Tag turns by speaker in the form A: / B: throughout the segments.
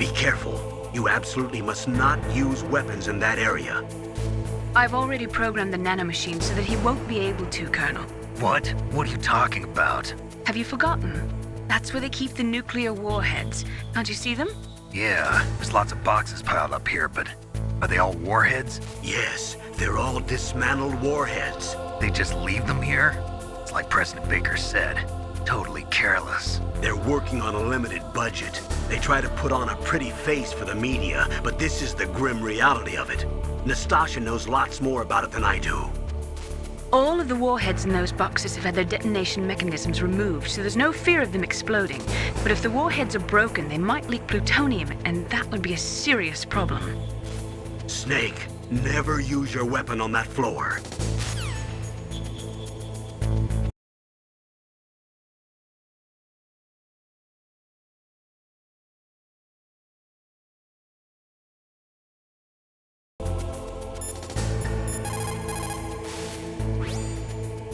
A: Be careful. You absolutely must not use weapons in that area.
B: I've already programmed the nanomachine so that he won't be able to, Colonel.
C: What? What are you talking about?
B: Have you forgotten? That's where they keep the nuclear warheads. Can't you see them?
C: Yeah, there's lots of boxes piled up here, but are they all warheads?
A: Yes, they're all dismantled warheads.
C: They just leave them here? It's like President Baker said, totally careless.
A: They're working on a limited budget. They try to put on a pretty face for the media, but this is the grim reality of it. Nastasha knows lots more about it than I do.
B: All of the warheads in those boxes have had their detonation mechanisms removed, so there's no fear of them exploding. But if the warheads are broken, they might leak plutonium, and that would be a serious problem.
A: Snake, never use your weapon on that floor.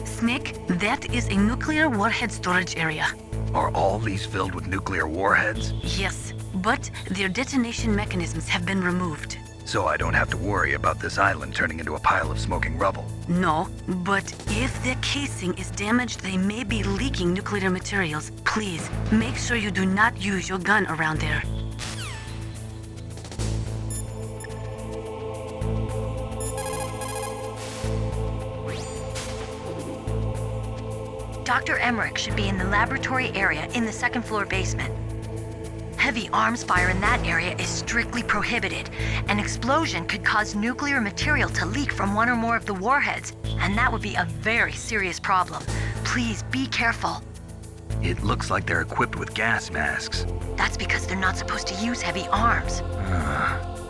D: Snake, that is a nuclear warhead storage area.
C: Are all these filled with nuclear warheads?
D: Yes, but their detonation mechanisms have been removed.
C: So I don't have to worry about this island turning into a pile of smoking rubble.
D: No, but if the casing is damaged, they may be leaking nuclear materials. Please, make sure you do not use your gun around there.
E: Dr. Emmerich should be in the laboratory area in the second floor basement. Heavy arms fire in that area is strictly prohibited. An explosion could cause nuclear material to leak from one or more of the warheads, and that would be a very serious problem. Please be careful.
C: It looks like they're equipped with gas masks.
E: That's because they're not supposed to use heavy arms.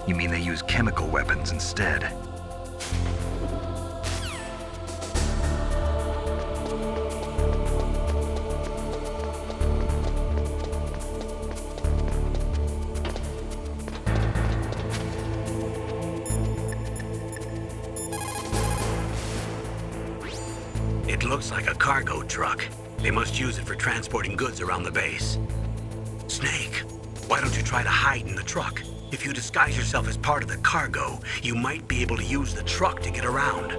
C: You mean they use chemical weapons instead?
A: It looks like a cargo truck. They must use it for transporting goods around the base. Snake, why don't you try to hide in the truck? If you disguise yourself as part of the cargo, you might be able to use the truck to get around.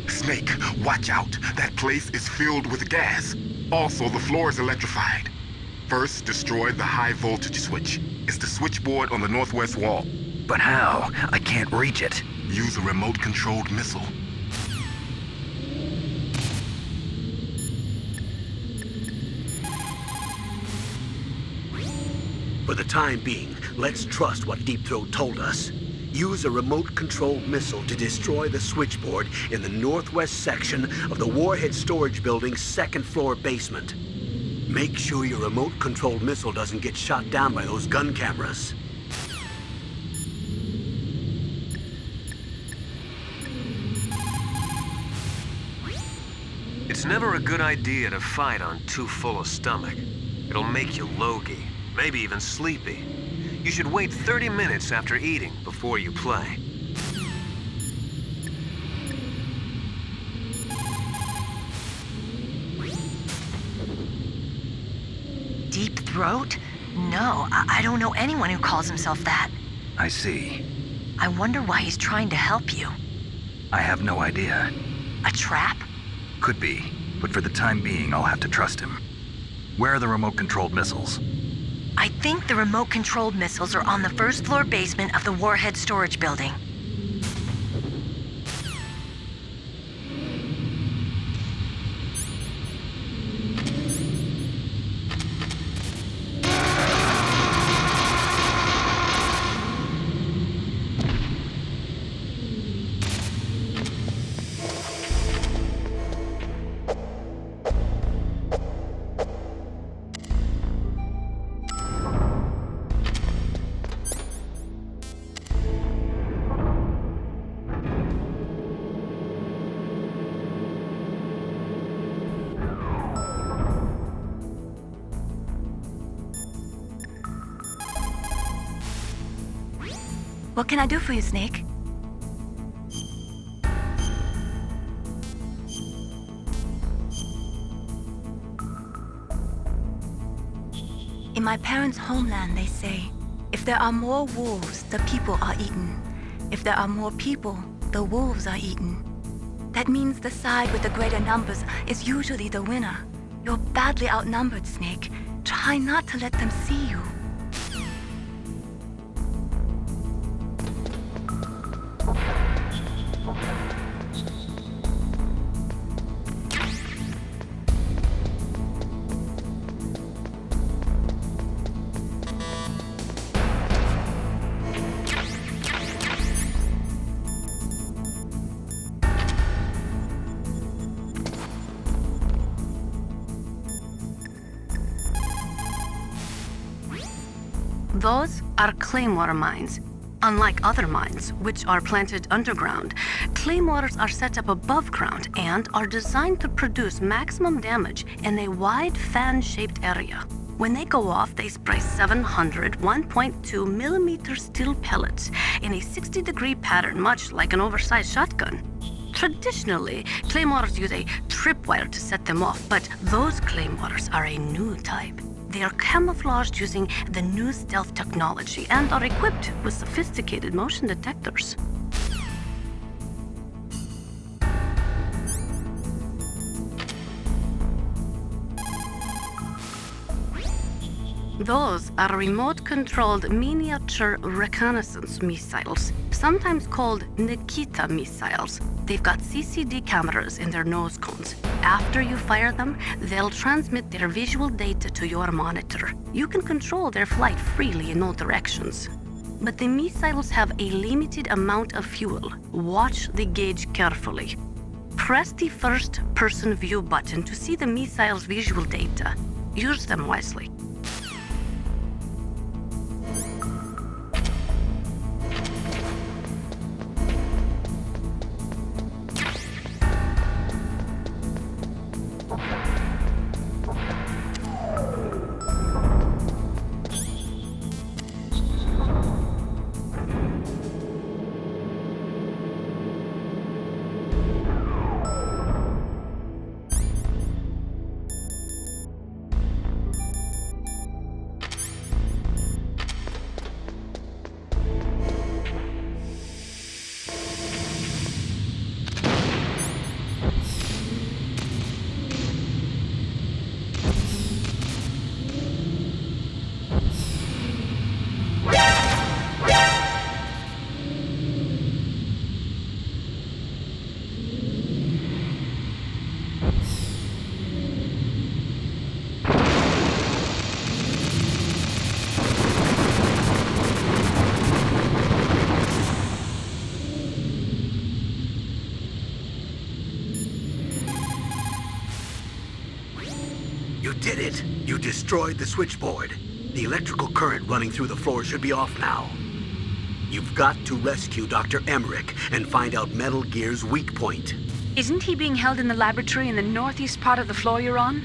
F: Snake, watch out. That place is filled with gas. Also, the floor is electrified. First, destroy the high voltage switch. It's the switchboard on the northwest wall.
C: But how? I can't reach it.
F: Use a remote-controlled missile.
A: For the time being, let's trust what Deep Throat told us. Use a remote-controlled missile to destroy the switchboard in the northwest section of the Warhead Storage Building's second-floor basement. Make sure your remote-controlled missile doesn't get shot down by those gun cameras.
G: It's never a good idea to fight on too full a stomach. It'll make you logy. maybe even sleepy. You should wait 30 minutes after eating before you play.
E: Deep throat? No, I don't know anyone who calls himself that.
C: I see.
E: I wonder why he's trying to help you.
C: I have no idea.
E: A trap?
C: Could be, but for the time being, I'll have to trust him. Where are the remote-controlled missiles?
E: I think the remote-controlled missiles are on the first floor basement of the warhead storage building.
D: What can I do for you, Snake? In my parents' homeland, they say, if there are more wolves, the people are eaten. If there are more people, the wolves are eaten. That means the side with the greater numbers is usually the winner. You're badly outnumbered, Snake. Try not to let them see you. Those are claymore mines. Unlike other mines, which are planted underground, claymores are set up above ground and are designed to produce maximum damage in a wide fan-shaped area. When they go off, they spray 700 1.2 millimeter steel pellets in a 60-degree pattern, much like an oversized shotgun. Traditionally, claymores use a tripwire to set them off, but those claymores are a new type. They are camouflaged using the new stealth technology and are equipped with sophisticated motion detectors. Those are remote-controlled miniature reconnaissance missiles, sometimes called Nikita missiles. They've got CCD cameras in their nose cones. After you fire them, they'll transmit their visual data to your monitor. You can control their flight freely in all directions. But the missiles have a limited amount of fuel. Watch the gauge carefully. Press the first-person view button to see the missile's visual data. Use them wisely.
A: You did it! You destroyed the switchboard. The electrical current running through the floor should be off now. You've got to rescue Dr. Emmerich and find out Metal Gear's weak point.
B: Isn't he being held in the laboratory in the northeast part of the floor you're on?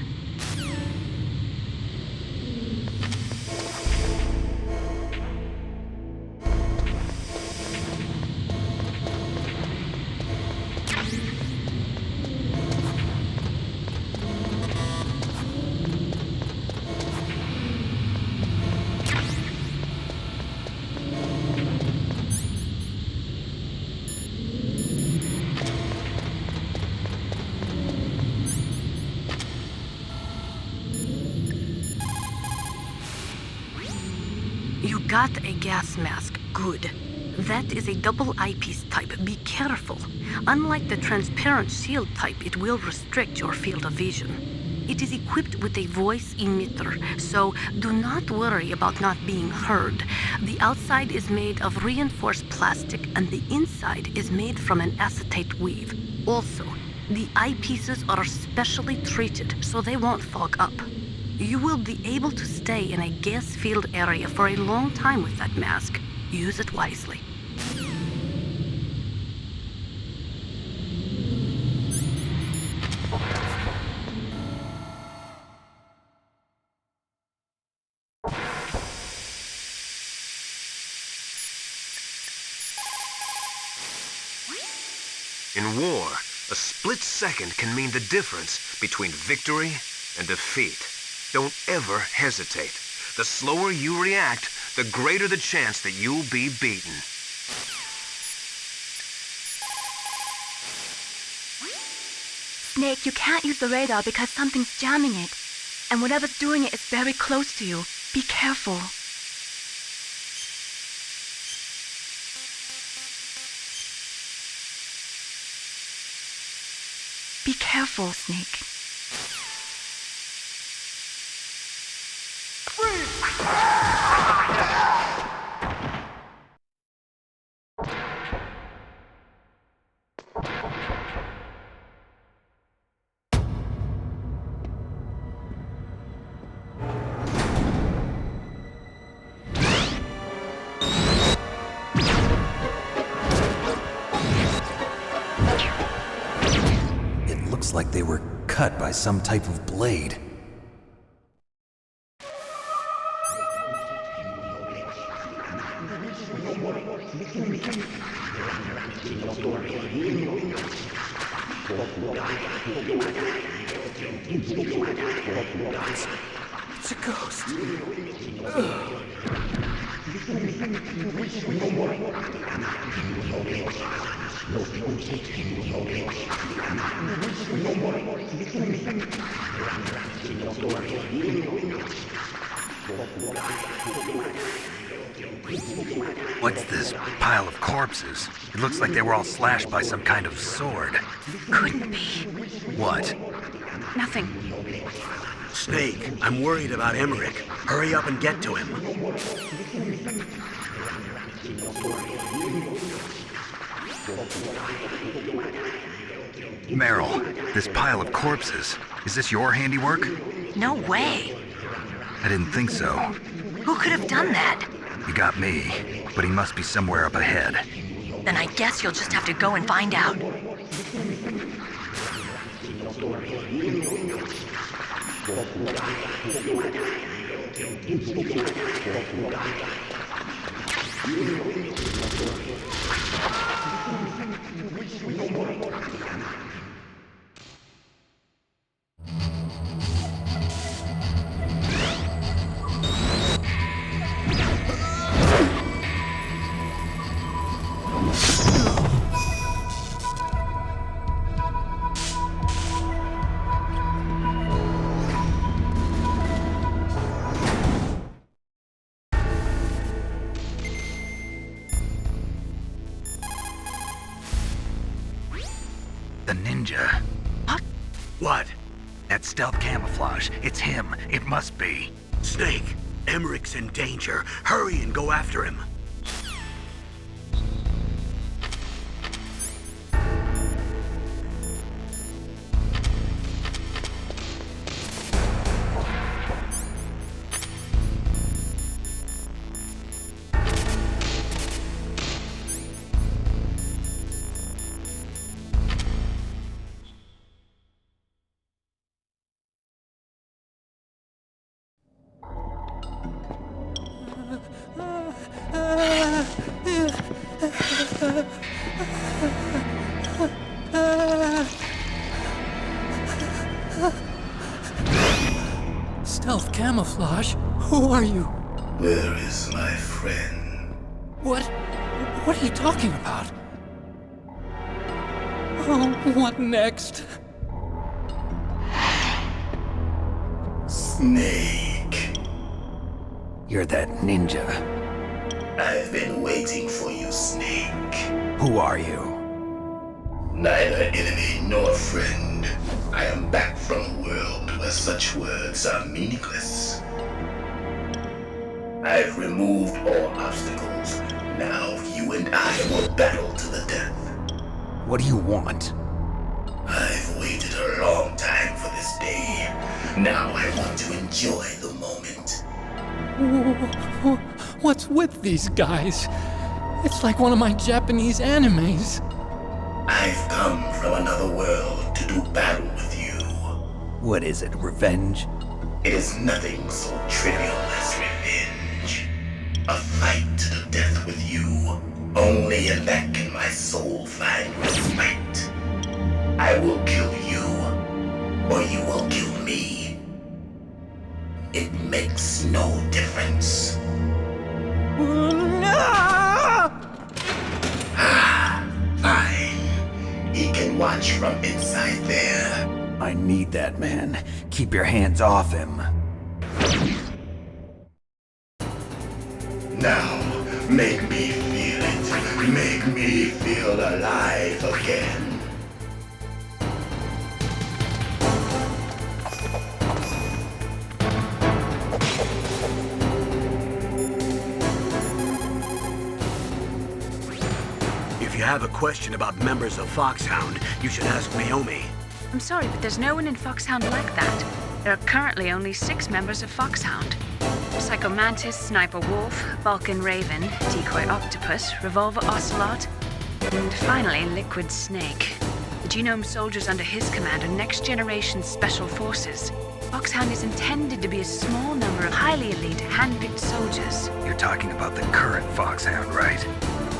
D: You got a gas mask. Good. That is a double eyepiece type. Be careful. Unlike the transparent shield type, it will restrict your field of vision. It is equipped with a voice emitter, so do not worry about not being heard. The outside is made of reinforced plastic, and the inside is made from an acetate weave. Also, the eyepieces are specially treated so they won't fog up. You will be able to stay in a gas-filled area for a long time with that mask. Use it wisely.
G: In war, a split second can mean the difference between victory and defeat. Don't ever hesitate. The slower you react, the greater the chance that you'll be beaten.
H: Snake, you can't use the radar because something's jamming it. And whatever's doing it is very close to you. Be careful. Be careful, Snake.
C: Looks like they were cut by some type of blade.
I: It's a ghost.
C: What's this pile of corpses? It looks like they were all slashed by some kind of sword.
B: Couldn't be.
C: What?
B: Nothing.
A: Snake, I'm worried about Emmerich. Hurry up and get to him.
C: Meryl, this pile of corpses, is this your handiwork?
E: No way.
C: I didn't think so.
E: Who could have done that?
C: You got me, but he must be somewhere up ahead.
E: Then I guess you'll just have to go and find out.
C: The ninja.
A: What?
C: That stealth camouflage. It's him. It must be.
A: Snake, Emmerich's in danger. Hurry and go after him.
I: Stealth camouflage? Who are you?
J: Where is my friend?
I: What are you talking about? Oh, what next?
J: Snake.
C: You're that ninja.
J: I've been waiting for you, Snake.
C: Who are you?
J: Neither enemy nor friend. I am back from a world where such words are meaningless. I've removed all obstacles. Now you and I will battle to the death.
C: What do you want?
J: I've waited a long time for this day. Now I want to enjoy the moment.
I: What's with these guys? It's like one of my Japanese animes.
J: I've come from another world to do battle with you.
C: What is it, revenge?
J: It is nothing so trivial as revenge. A fight to the death with you. Only in that can my soul find respite. I will kill you, or you will kill me. It makes no difference. Fine. He can watch from inside there.
C: I need that man. Keep your hands off him.
J: Now, make me feel it. Make me feel alive again.
A: If you have a question about members of Foxhound, you should ask Naomi.
B: I'm sorry, but there's no one in Foxhound like that. There are currently only 6 members of Foxhound. Psycho Mantis, Sniper Wolf, Vulcan Raven, Decoy Octopus, Revolver Ocelot, and finally Liquid Snake. The genome soldiers under his command are next-generation special forces. Foxhound is intended to be a small number of highly elite, hand-picked soldiers.
C: You're talking about the current Foxhound, right?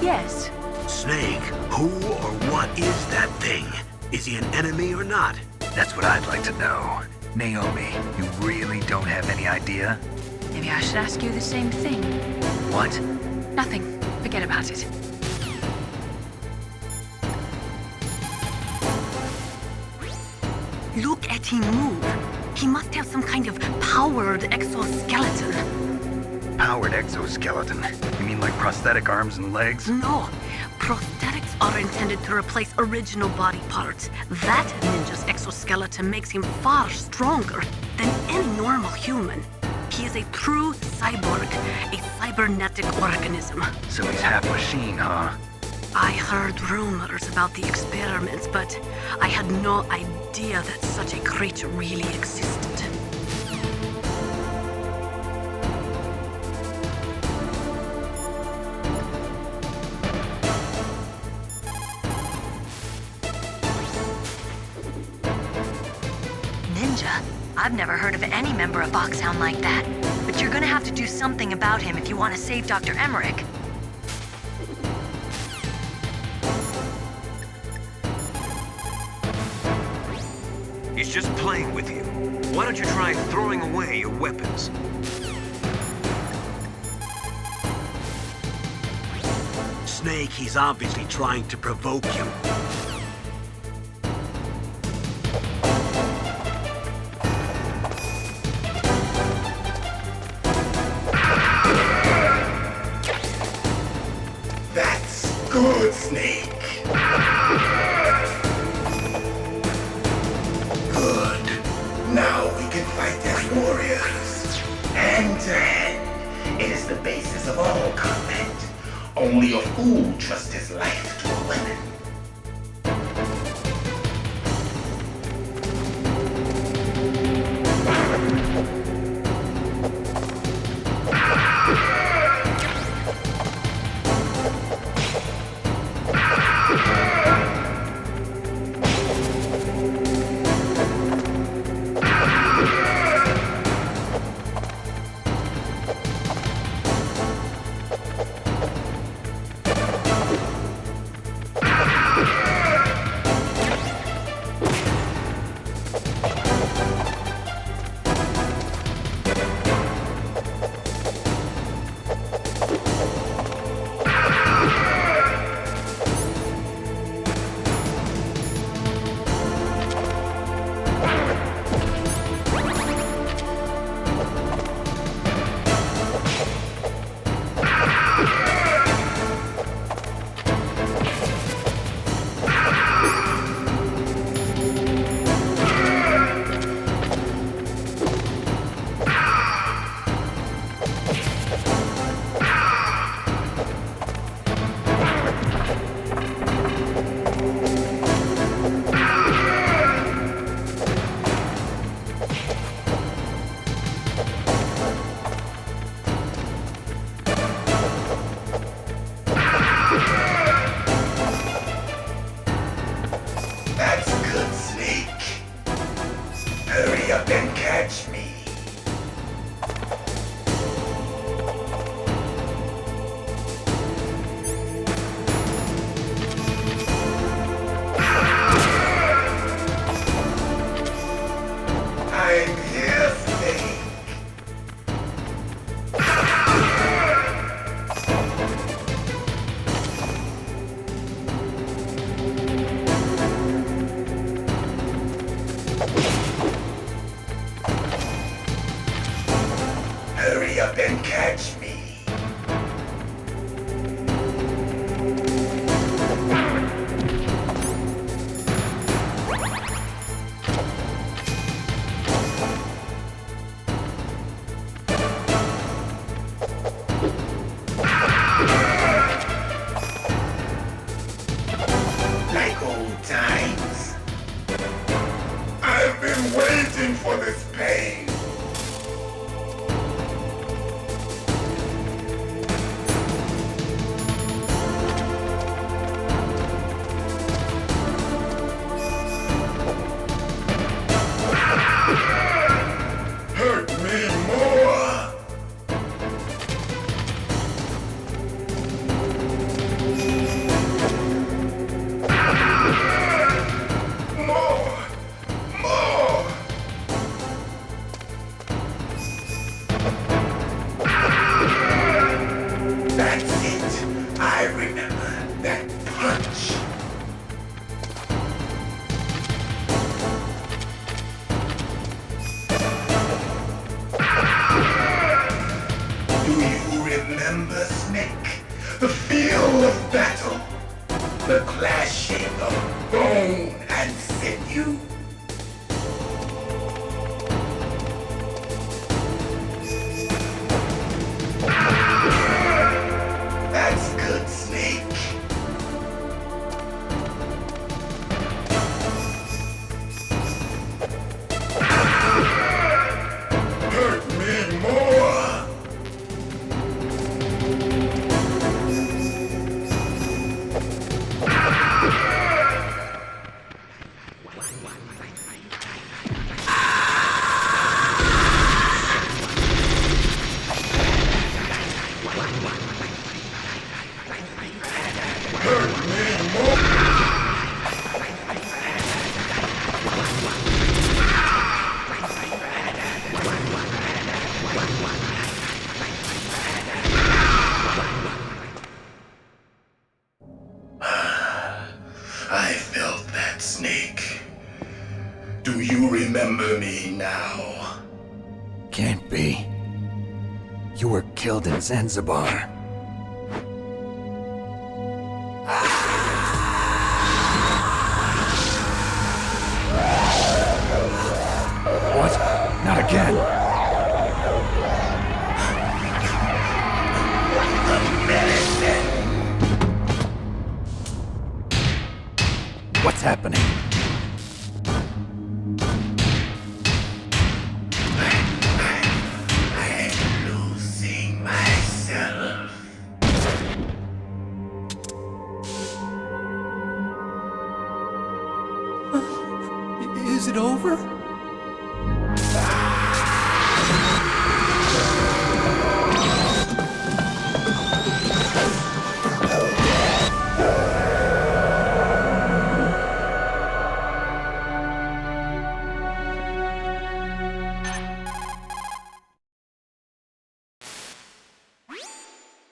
B: Yes.
A: Snake, who or what is that thing? Is he an enemy or not?
C: That's what I'd like to know. Naomi, you really don't have any idea?
B: Maybe I should ask you the same thing.
C: What?
B: Nothing. Forget about it.
D: Look at him move. He must have some kind of powered exoskeleton.
C: Powered exoskeleton? You mean like prosthetic arms and legs?
D: No. Prosthetics are intended to replace original body parts. That ninja's exoskeleton makes him far stronger than any normal human. He is a true cyborg, a cybernetic organism.
C: So he's half machine, huh?
D: I heard rumors about the experiments, but I had no idea that such a creature really existed.
E: Ninja? I've never heard of any member of Foxhound like that. But you're gonna have to do something about him if you want to save Dr. Emmerich.
G: He's just playing with you. Why don't you try throwing away your weapons?
A: Snake, he's obviously trying to provoke you.
J: That's good, Snake. Good. Now we can fight as warriors. Hand to hand. It is the basis of all combat. Only a fool trusts his life to a weapon. remember, Snake? The feel of battle. The clashing of bone and sinew. That's good, Snake. Hurt me more. I felt that, Snake. Do you remember me now?
K: Can't be. You were killed in Zanzibar. What? Not again! What's happening?
J: I'm losing myself.
I: Is it over?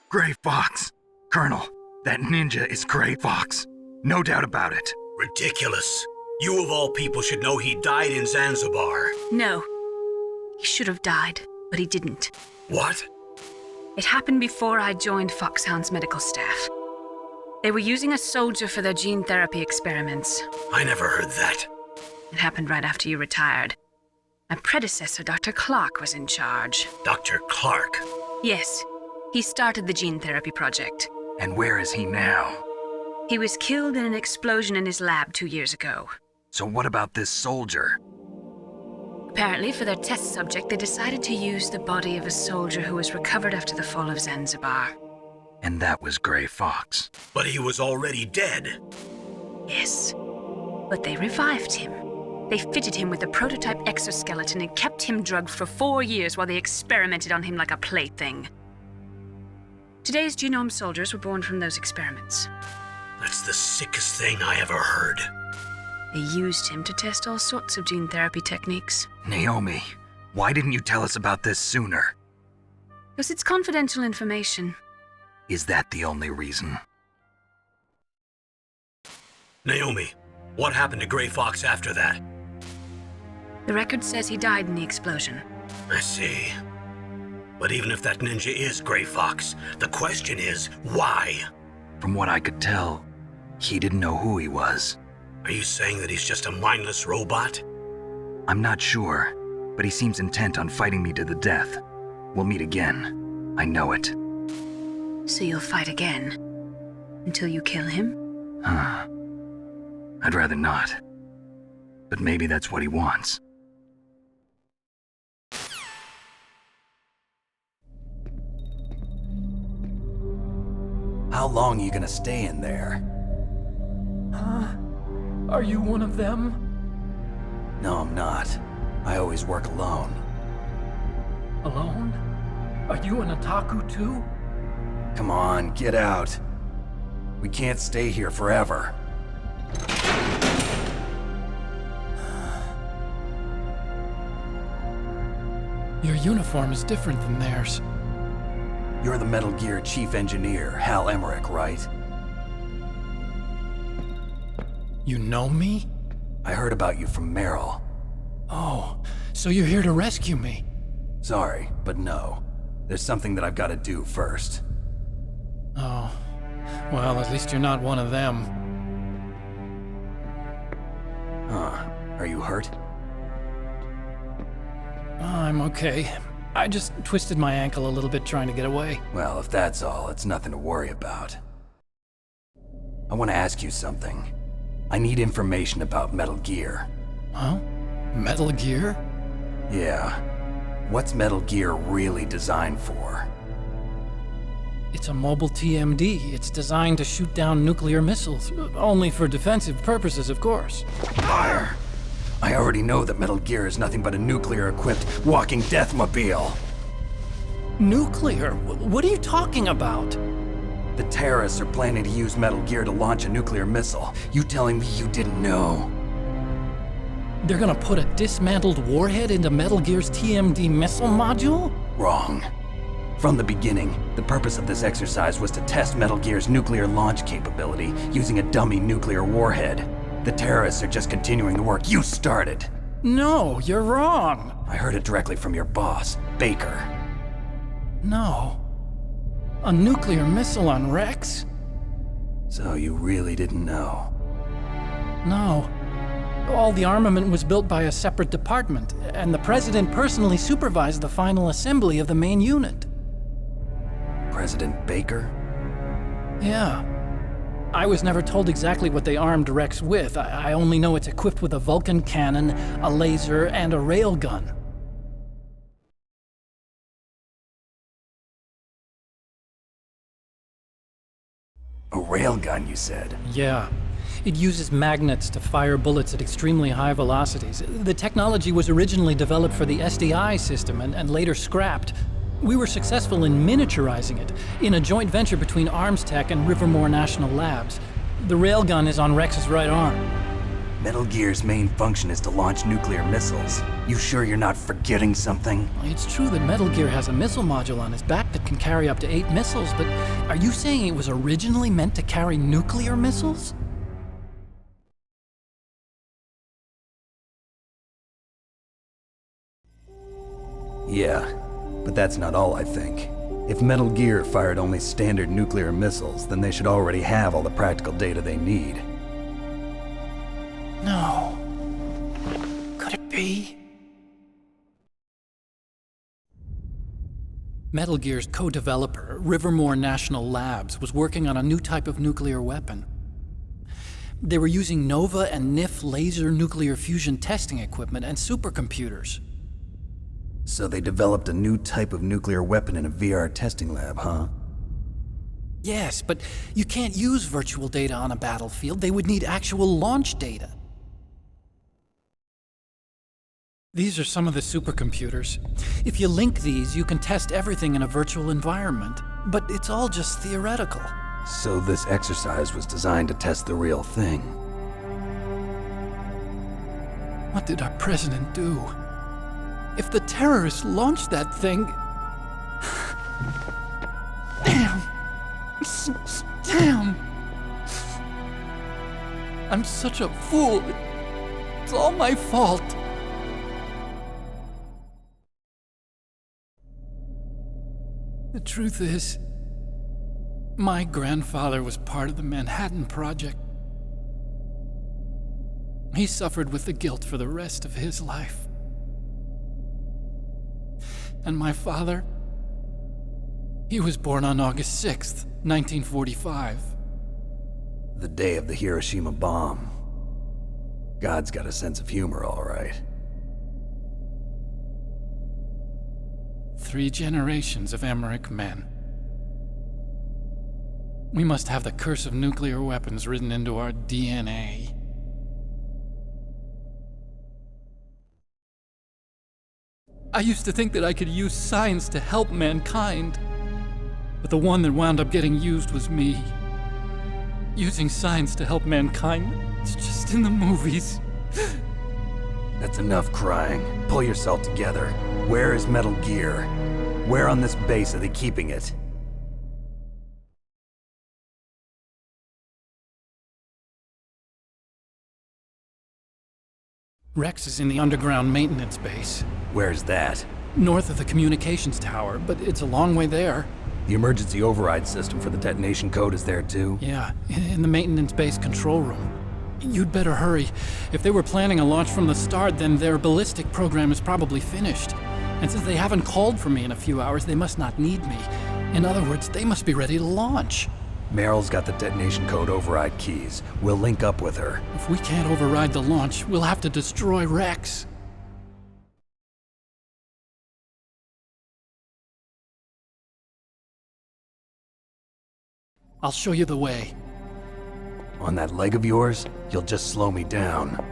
C: Gray Fox! Colonel, that ninja is Gray Fox. No doubt about it.
A: Ridiculous. You of all people should know he died in Zanzibar.
B: No. He should have died, but he didn't.
A: What?
B: It happened before I joined Foxhound's medical staff. They were using a soldier for their gene therapy experiments.
A: I never heard that.
B: It happened right after you retired. My predecessor, Dr. Clark, was in charge.
A: Dr. Clark?
B: Yes. He started the gene therapy project.
C: And where is he now?
B: He was killed in an explosion in his lab 2 years ago.
C: So what about this soldier?
B: Apparently, for their test subject, they decided to use the body of a soldier who was recovered after the fall of Zanzibar.
C: And that was Gray Fox.
A: But he was already dead.
B: Yes. But they revived him. They fitted him with a prototype exoskeleton and kept him drugged for 4 years while they experimented on him like a plaything. Today's genome soldiers were born from those experiments.
A: That's the sickest thing I ever heard.
B: They used him to test all sorts of gene therapy techniques.
C: Naomi, why didn't you tell us about this sooner?
B: Because it's confidential information.
C: Is that the only reason?
A: Naomi, what happened to Gray Fox after that?
B: The record says he died in the explosion.
A: I see. But even if that ninja is Gray Fox, the question is, why?
C: From what I could tell, he didn't know who he was.
A: Are you saying that he's just a mindless robot?
C: I'm not sure, but he seems intent on fighting me to the death. We'll meet again. I know it.
B: So you'll fight again? Until you kill him?
C: I'd rather not. But maybe that's what he wants.
K: How long are you gonna stay in there?
I: Huh? Are you one of them?
K: No, I'm not. I always work alone.
I: Alone? Are you an otaku too?
K: Come on, get out. We can't stay here forever.
I: Your uniform is different than theirs.
K: You're the Metal Gear Chief Engineer, Hal Emmerich, right?
I: You know me?
K: I heard about you from Meryl.
I: Oh, so you're here to rescue me?
K: Sorry, but no. There's something that I've got to do first.
I: Oh. Well, at least you're not one of them.
K: Huh. Are you hurt?
I: I'm okay. I just twisted my ankle a little bit trying to get away.
K: Well, if that's all, it's nothing to worry about. I want to ask you something. I need information about Metal Gear.
I: Huh? Metal Gear?
K: Yeah. What's Metal Gear really designed for?
I: It's a mobile TMD. It's designed to shoot down nuclear missiles. Only for defensive purposes, of course.
K: Fire! I already know that Metal Gear is nothing but a nuclear-equipped walking deathmobile.
I: Nuclear? What are you talking about?
K: The terrorists are planning to use Metal Gear to launch a nuclear missile. You telling me you didn't know?
I: They're gonna put a dismantled warhead into Metal Gear's TMD missile module?
K: Wrong. From the beginning, the purpose of this exercise was to test Metal Gear's nuclear launch capability using a dummy nuclear warhead. The terrorists are just continuing the work you started.
I: No, you're wrong.
K: I heard it directly from your boss, Baker.
I: No. A nuclear missile on Rex?
K: So you really didn't know?
I: No. All the armament was built by a separate department, and the president personally supervised the final assembly of the main unit.
K: President Baker?
I: Yeah. I was never told exactly what they armed Rex with. I only know it's equipped with a Vulcan cannon, a laser, and a railgun.
K: A railgun, you said?
I: Yeah. It uses magnets to fire bullets at extremely high velocities. The technology was originally developed for the SDI system and later scrapped. We were successful in miniaturizing it in a joint venture between Arms Tech and Rivermore National Labs. The railgun is on Rex's right arm.
K: Metal Gear's main function is to launch nuclear missiles. You sure you're not forgetting something?
I: It's true that Metal Gear has a missile module on his back that can carry up to 8 missiles, but are you saying it was originally meant to carry nuclear missiles?
K: Yeah, but that's not all I think. If Metal Gear fired only standard nuclear missiles, then they should already have all the practical data they need.
I: No. Could it be? Metal Gear's co-developer, Rivermore National Labs, was working on a new type of nuclear weapon. They were using NOVA and NIF laser nuclear fusion testing equipment and supercomputers.
K: So they developed a new type of nuclear weapon in a VR testing lab, huh?
I: Yes, but you can't use virtual data on a battlefield. They would need actual launch data. These are some of the supercomputers. If you link these, you can test everything in a virtual environment. But it's all just theoretical.
K: So this exercise was designed to test the real thing.
I: What did our president do? If the terrorists launched that thing... Damn! Damn! I'm such a fool. It's all my fault. The truth is, my grandfather was part of the Manhattan Project. He suffered with the guilt for the rest of his life. And my father, he was born on August 6th, 1945.
K: The day of the Hiroshima bomb. God's got a sense of humor, all right.
I: 3 generations of Emmerich men. We must have the curse of nuclear weapons written into our DNA. I used to think that I could use science to help mankind, but the one that wound up getting used was me. Using science to help mankind, it's just in the movies.
K: That's enough crying. Pull yourself together. Where is Metal Gear? Where on this base are they keeping it?
I: Rex is in the underground maintenance base,
K: Where's that?
I: north of the communications tower, but it's a long way there.
K: The emergency override system for the detonation code is there too?
I: Yeah, in the maintenance base control room. You'd better hurry. If they were planning a launch from the start, then their ballistic program is probably finished. And since they haven't called for me in a few hours, they must not need me. In other words, they must be ready to launch.
K: Meryl's got the detonation code override keys. We'll link up with her.
I: If we can't override the launch, we'll have to destroy Rex. I'll show you the way.
K: On that leg of yours, you'll just slow me down.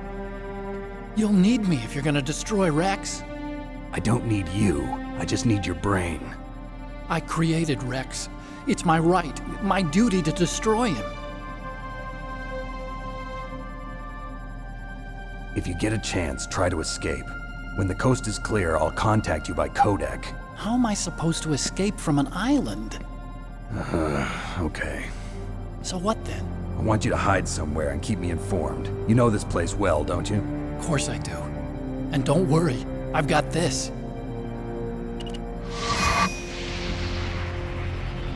I: You'll need me if you're gonna destroy Rex.
K: I don't need you. I just need your brain.
I: I created Rex. It's my right, my duty to destroy him.
K: If you get a chance, try to escape. When the coast is clear, I'll contact you by codec.
I: How am I supposed to escape from an island?
K: Okay.
I: So what then?
K: I want you to hide somewhere and keep me informed. You know this place well, don't you?
I: Of course I do. And don't worry, I've got this.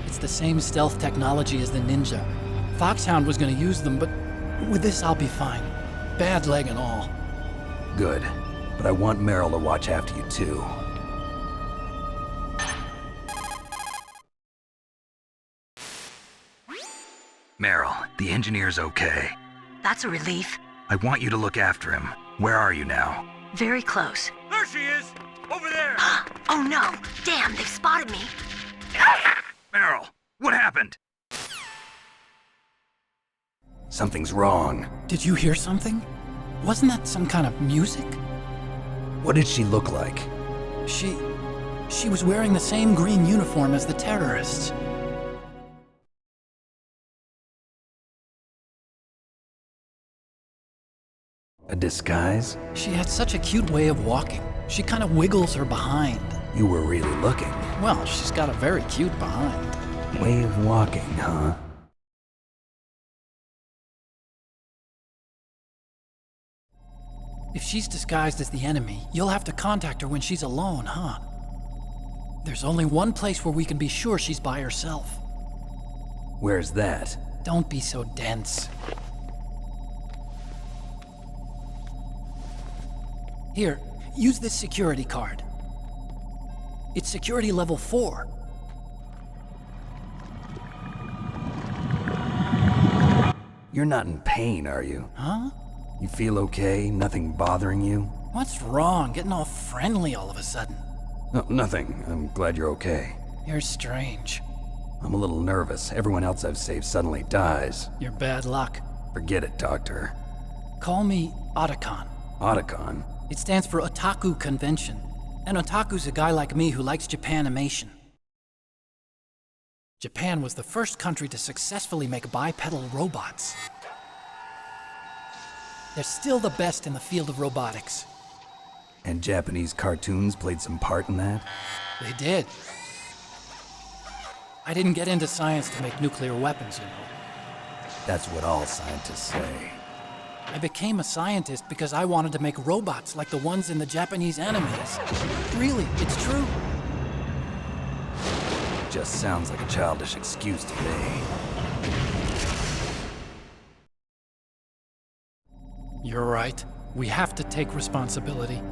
I: It's the same stealth technology as the Ninja. Foxhound was gonna use them, but with this I'll be fine. Bad leg and all.
K: Good. But I want Meryl to watch after you too.
C: Meryl, the engineer's okay.
E: That's a relief.
C: I want you to look after him. Where are you now?
E: Very close.
A: There she is! Over there!
E: Oh no! Damn, they've spotted me.
C: Meryl, what happened?
K: Something's wrong.
I: Did you hear something? Wasn't that some kind of music?
K: What did she look like?
I: She was wearing the same green uniform as the terrorists.
K: A disguise?
I: She had such a cute way of walking. She kind of wiggles her behind.
K: You were really looking.
I: Well, she's got a very cute behind.
K: Way of walking, huh?
I: If she's disguised as the enemy, you'll have to contact her when she's alone, huh? There's only one place where we can be sure she's by herself.
K: Where's that?
I: Don't be so dense. Here, use this security card. It's security level 4.
K: You're not in pain, are you?
I: Huh?
K: You feel okay? Nothing bothering you?
I: What's wrong? Getting all friendly all of a sudden.
K: No, nothing. I'm glad you're okay.
I: You're strange.
K: I'm a little nervous. Everyone else I've saved suddenly dies.
I: You're bad luck.
K: Forget it, Doctor.
I: Call me Otacon.
K: Otacon?
I: It stands for Otaku Convention. An otaku's a guy like me who likes Japanimation. Japan was the first country to successfully make bipedal robots. They're still the best in the field of robotics.
K: And Japanese cartoons played some part in that?
I: They did. I didn't get into science to make nuclear weapons, you know.
K: That's what all scientists say.
I: I became a scientist because I wanted to make robots like the ones in the Japanese animes. Really, it's true.
K: Just sounds like a childish excuse to me.
I: You're right. We have to take responsibility.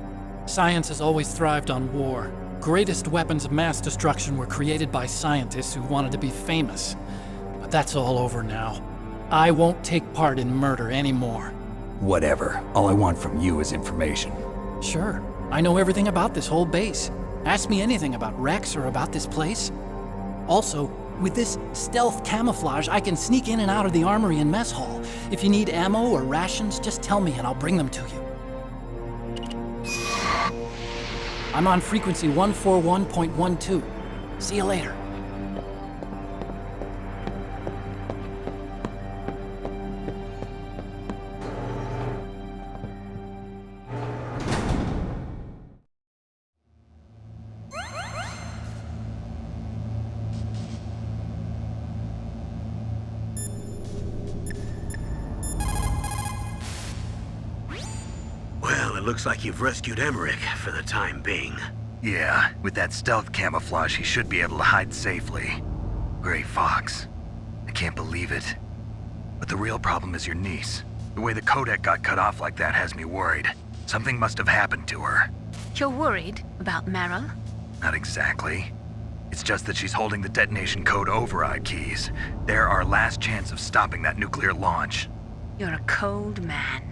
I: Science has always thrived on war. Greatest weapons of mass destruction were created by scientists who wanted to be famous. But that's all over now. I won't take part in murder anymore.
K: Whatever. All I want from you is information.
I: Sure. I know everything about this whole base. Ask me anything about Rex or about this place. Also, with this stealth camouflage, I can sneak in and out of the armory and mess hall. If you need ammo or rations, just tell me and I'll bring them to you. I'm on frequency 141.12. See you later.
A: Well, at looks like you've rescued Emmerich for the time being.
C: Yeah, with that stealth camouflage, he should be able to hide safely. Gray Fox. I can't believe it. But the real problem is your niece. The way the codec got cut off like that has me worried. Something must have happened to her.
B: You're worried about Meryl?
C: Not exactly. It's just that she's holding the detonation code override keys. They're our last chance of stopping that nuclear launch.
B: You're a cold man.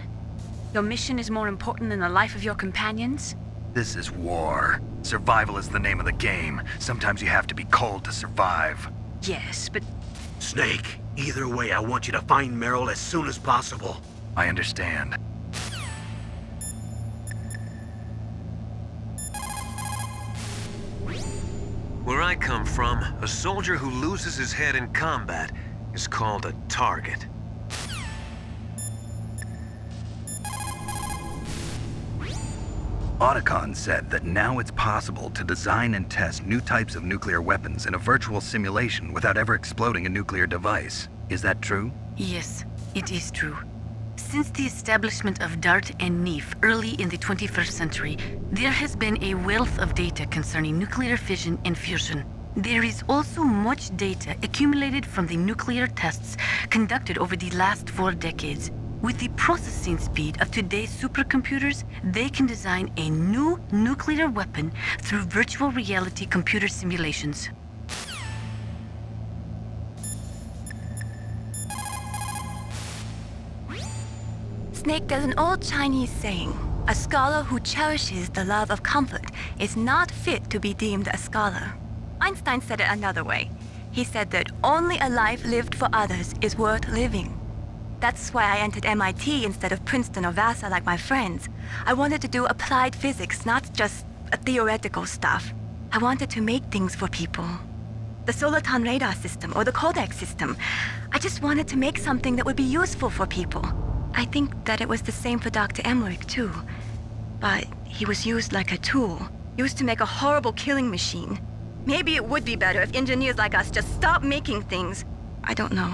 B: Your mission is more important than the life of your companions?
C: This is war. Survival is the name of the game. Sometimes you have to be cold to survive.
B: Yes, but...
A: Snake, either way, I want you to find Meryl as soon as possible.
C: I understand.
G: Where I come from, a soldier who loses his head in combat is called a target.
C: Otacon said that now it's possible to design and test new types of nuclear weapons in a virtual simulation without ever exploding a nuclear device. Is that true?
D: Yes, it is true. Since the establishment of DART and NEEF early in the 21st century, there has been a wealth of data concerning nuclear fission and fusion. There is also much data accumulated from the nuclear tests conducted over the last 4 decades. With the processing speed of today's supercomputers, they can design a new nuclear weapon through virtual reality computer simulations.
H: Snake, there's an old Chinese saying, a scholar who cherishes the love of comfort is not fit to be deemed a scholar. Einstein said it another way. He said that only a life lived for others is worth living. That's why I entered MIT instead of Princeton or Vassar like my friends. I wanted to do applied physics, not just theoretical stuff. I wanted to make things for people. The Soliton radar system or the codec system. I just wanted to make something that would be useful for people. I think that it was the same for Dr. Emmerich, too. But he was used like a tool, used to make a horrible killing machine. Maybe it would be better if engineers like us just stopped making things. I don't know.